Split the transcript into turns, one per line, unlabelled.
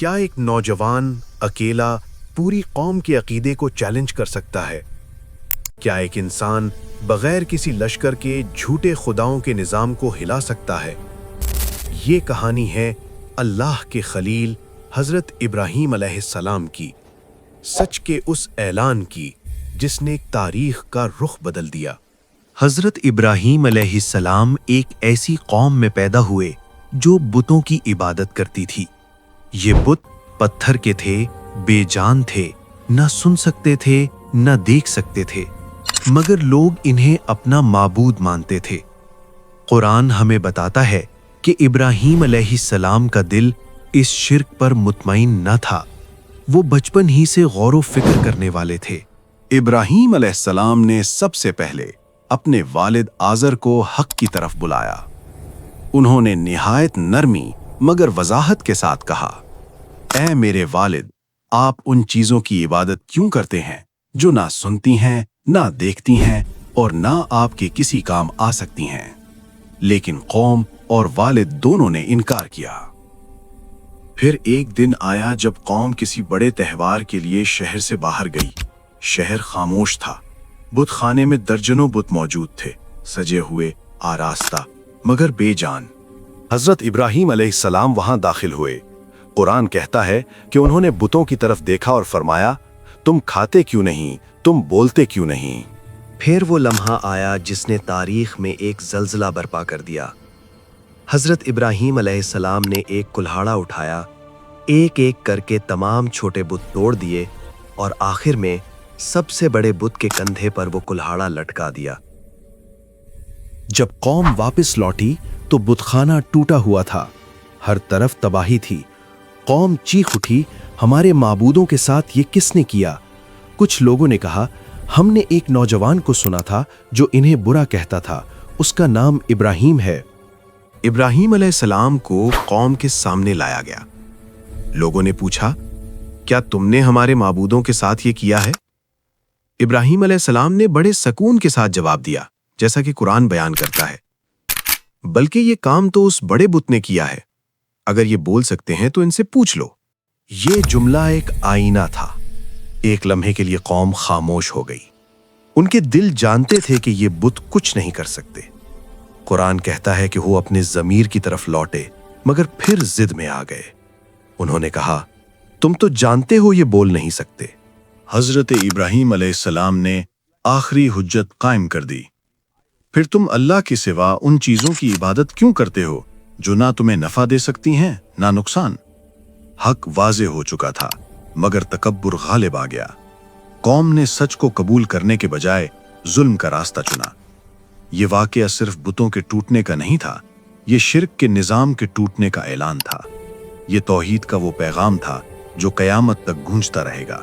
کیا ایک نوجوان اکیلا پوری قوم کے عقیدے کو چیلنج کر سکتا ہے؟ کیا ایک انسان بغیر کسی لشکر کے جھوٹے خداؤں کے نظام کو ہلا سکتا ہے؟ یہ کہانی ہے اللہ کے خلیل حضرت ابراہیم علیہ السلام کی، سچ کے اس اعلان کی جس نے تاریخ کا رخ بدل دیا۔
حضرت ابراہیم علیہ السلام ایک ایسی قوم میں پیدا ہوئے جو بتوں کی عبادت کرتی تھی۔ یہ بت پتھر کے تھے، بے جان تھے، نہ سن سکتے تھے نہ دیکھ سکتے تھے، مگر لوگ انہیں اپنا معبود مانتے تھے۔ قرآن ہمیں بتاتا ہے کہ ابراہیم علیہ السلام کا دل اس شرک پر مطمئن نہ تھا۔ وہ بچپن ہی سے غور و فکر کرنے والے تھے۔
ابراہیم علیہ السلام نے سب سے پہلے اپنے والد آزر کو حق کی طرف بلایا۔ انہوں نے نہایت نرمی مگر وضاحت کے ساتھ کہا، اے میرے والد، آپ ان چیزوں کی عبادت کیوں کرتے ہیں جو نہ سنتی ہیں، نہ دیکھتی ہیں اور نہ آپ کے کسی کام آ سکتی ہیں؟ لیکن قوم اور والد دونوں نے انکار کیا۔ پھر ایک دن آیا جب قوم کسی بڑے تہوار کے لیے شہر سے باہر گئی۔ شہر خاموش تھا۔ بت خانے میں درجنوں بت موجود تھے، سجے ہوئے، آراستہ، مگر بے جان۔ حضرت ابراہیم علیہ السلام وہاں داخل ہوئے۔ قرآن کہتا ہے کہ انہوں نے بتوں کی طرف دیکھا اور فرمایا، تم کھاتے کیوں نہیں، تم بولتے کیوں نہیں؟
پھر وہ لمحہ آیا جس نے تاریخ میں ایک زلزلہ برپا کر دیا۔ حضرت ابراہیم علیہ السلام نے ایک کلہاڑا اٹھایا، ایک ایک کر کے تمام چھوٹے بت توڑ دیے اور آخر میں سب سے بڑے بت کے کندھے پر وہ کلہاڑا لٹکا دیا۔
جب قوم واپس لوٹی تو بت خانہ ٹوٹا ہوا تھا، ہر طرف تباہی تھی۔ قوم چیخ اٹھی، ہمارے معبودوں کے ساتھ یہ کس نے کیا؟ کچھ لوگوں نے کہا، ہم نے ایک نوجوان کو سنا تھا جو انہیں برا کہتا تھا، اس کا نام ابراہیم ہے۔
ابراہیم علیہ السلام کو قوم کے سامنے لایا گیا۔ لوگوں نے پوچھا، کیا تم نے ہمارے معبودوں کے ساتھ یہ کیا ہے؟ ابراہیم علیہ السلام نے بڑے سکون کے ساتھ جواب دیا، جیسا کہ قرآن بیان کرتا ہے، بلکہ یہ کام تو اس بڑے بت نے کیا ہے۔ اگر یہ بول سکتے ہیں تو ان سے پوچھ لو۔
یہ جملہ ایک آئینہ تھا۔ ایک لمحے کے لیے قوم خاموش ہو گئی۔ ان کے دل جانتے تھے کہ یہ بت کچھ نہیں کر سکتے۔ قرآن کہتا ہے کہ وہ اپنے ضمیر کی طرف لوٹے، مگر پھر ضد میں آ گئے۔ انہوں نے کہا، تم تو جانتے ہو یہ بول نہیں سکتے۔ حضرت ابراہیم علیہ السلام نے آخری حجت قائم کر دی، پھر تم اللہ کے سوا ان چیزوں کی عبادت کیوں کرتے ہو جو نہ تمہیں نفع دے سکتی ہیں نہ نقصان؟ حق واضح ہو چکا تھا، مگر تکبر غالب آ گیا۔ قوم نے سچ کو قبول کرنے کے بجائے ظلم کا راستہ چنا۔ یہ واقعہ صرف بتوں کے ٹوٹنے کا نہیں تھا، یہ شرک کے نظام کے ٹوٹنے کا اعلان تھا۔ یہ توحید کا وہ پیغام تھا جو قیامت تک گونجتا رہے گا۔